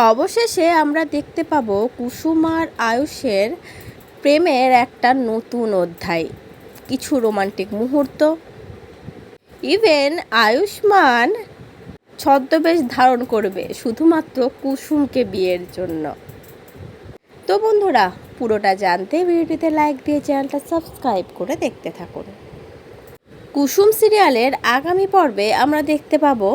অবশেষে আমরা দেখতে পাবো কুসুম আর আয়ুষের প্রেমের একটা নতুন অধ্যায়, কিছু রোমান্টিক মুহূর্ত। ইভেন আয়ুষ্মান ছদ্মবেশ ধারণ করবে শুধুমাত্র কুসুমকে বিয়ের জন্য। তো বন্ধুরা, পুরোটা জানতে ভিডিওটিতে লাইক দিয়ে চ্যানেলটা সাবস্ক্রাইব করে দেখতে থাকুন। কুসুম সিরিয়ালের আগামী পর্বে আমরা দেখতে পাবো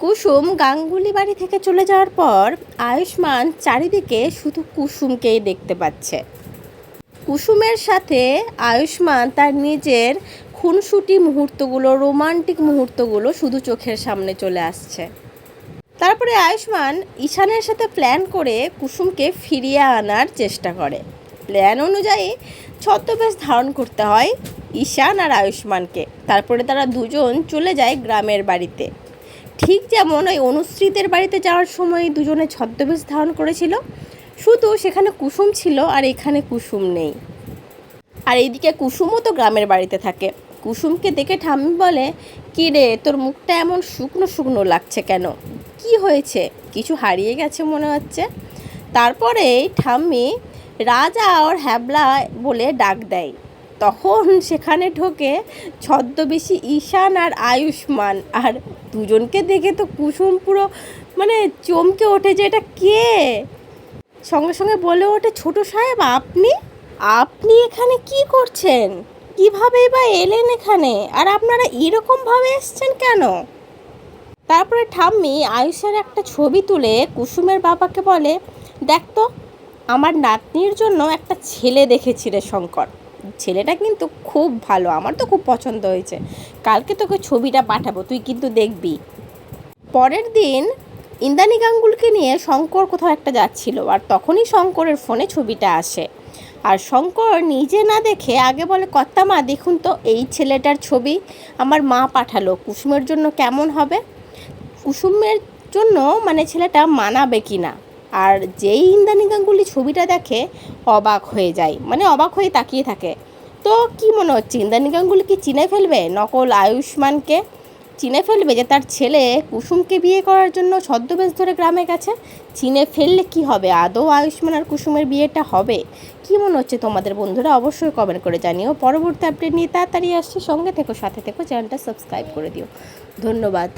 কুসুম গাঙ্গুলি বাড়ি থেকে চলে যাওয়ার পর আয়ুষ্মান চারিদিকে শুধু কুসুমকেই দেখতে পাচ্ছে। কুসুমের সাথে আয়ুষ্মান তার নিজের খুনসুটি মুহূর্তগুলো, রোমান্টিক মুহূর্তগুলো শুধু চোখের সামনে চলে আসছে। তারপরে আয়ুষ্মান ঈশানের সাথে প্ল্যান করে কুসুমকে ফিরিয়ে আনার চেষ্টা করে। প্ল্যান অনুযায়ী ছদ্মবেশ ধারণ করতে হয় ঈশান আর আয়ুষ্মানকে। তারপরে তারা দুজন চলে যায় গ্রামের বাড়িতে, ঠিক যেমন ওই অনুশ্রীদের বাড়িতে যাওয়ার সময় দুজনে ছদ্মবেশ ধারণ করেছিল, শুধু সেখানে কুসুম ছিল আর এখানে কুসুম নেই। আর এইদিকে কুসুমও তো গ্রামের বাড়িতে থাকে। কুসুমকে দেখে ঠাম্মি বলে, কী রে, তোর মুখটা এমন শুকনো শুকনো লাগছে কেন? কি হয়েছে? কিছু হারিয়ে গেছে মনে হচ্ছে। তারপরে ঠাম্মি রাজা আর হ্যাবলা বলে ডাক দেয়। তখন সেখানে ঢোকে ছদ্মবেশী ঈশান আর আয়ুষ্মান। আর দুজনকে দেখে তো কুসুম পুরো চমকে ওঠে যে এটা কে। সঙ্গে সঙ্গে বলে ওঠে, ছোট সাহেব, আপনি এখানে কি করছেন? কিভাবেই বা এলেন এখানে? আর আপনারা এরকমভাবে এসছেন কেন? তারপরে ঠাম্মি আয়ুষের একটা ছবি তুলে কুসুমের বাবাকে বলে, দেখ তো, আমার নাতনির জন্য একটা ছেলে দেখেছি রে শঙ্কর। ছেলেটা কিন্তু খুব ভালো, আমার তো খুব পছন্দ হয়েছে। কালকে তোকে ছবিটা পাঠাবো, তুই কিন্তু দেখবি। পরের দিন ইন্দ্রাণী গাঙ্গুলিকে নিয়ে শঙ্কর কোথাও একটা যাচ্ছিল, আর তখনই শঙ্করের ফোনে ছবিটা আসে। আর শঙ্কর নিজে না দেখে আগে বলে, কর্তা মা, দেখুন তো, এই ছেলেটার ছবি আমার মা পাঠালো, কুসুমের জন্য কেমন হবে? কুসুমের জন্য ছেলেটা মানাবে কি না? আর যেই ইন্দ্রাণী গাঙ্গুলি ছবিটা দেখে অবাক হয়ে যায়, অবাক হয়ে তাকিয়ে থাকে। তো কি মনে হচ্ছে, ইন্দ্রাণী গাঙ্গুলি কি চিনে ফেলবে নকল আয়ুষ্মানকে? চিনে ফেলবে যে তার ছেলে কুসুমকে বিয়ে করার জন্য ছদ্মবেশ ধরে গ্রামে গেছে? চিনে ফেললে কি হবে? আদৌ আয়ুষ্মান আর কুসুমের বিয়েটা হবে? কি মনে হচ্ছে তোমাদের বন্ধুরা? অবশ্যই কমেন্ট করে জানিও। পরবর্তী আপডেট নিয়ে তাড়াতাড়ি আসছে, সঙ্গে থেকো, সাথে থেকো, চ্যানেলটা সাবস্ক্রাইব করে দিও। ধন্যবাদ।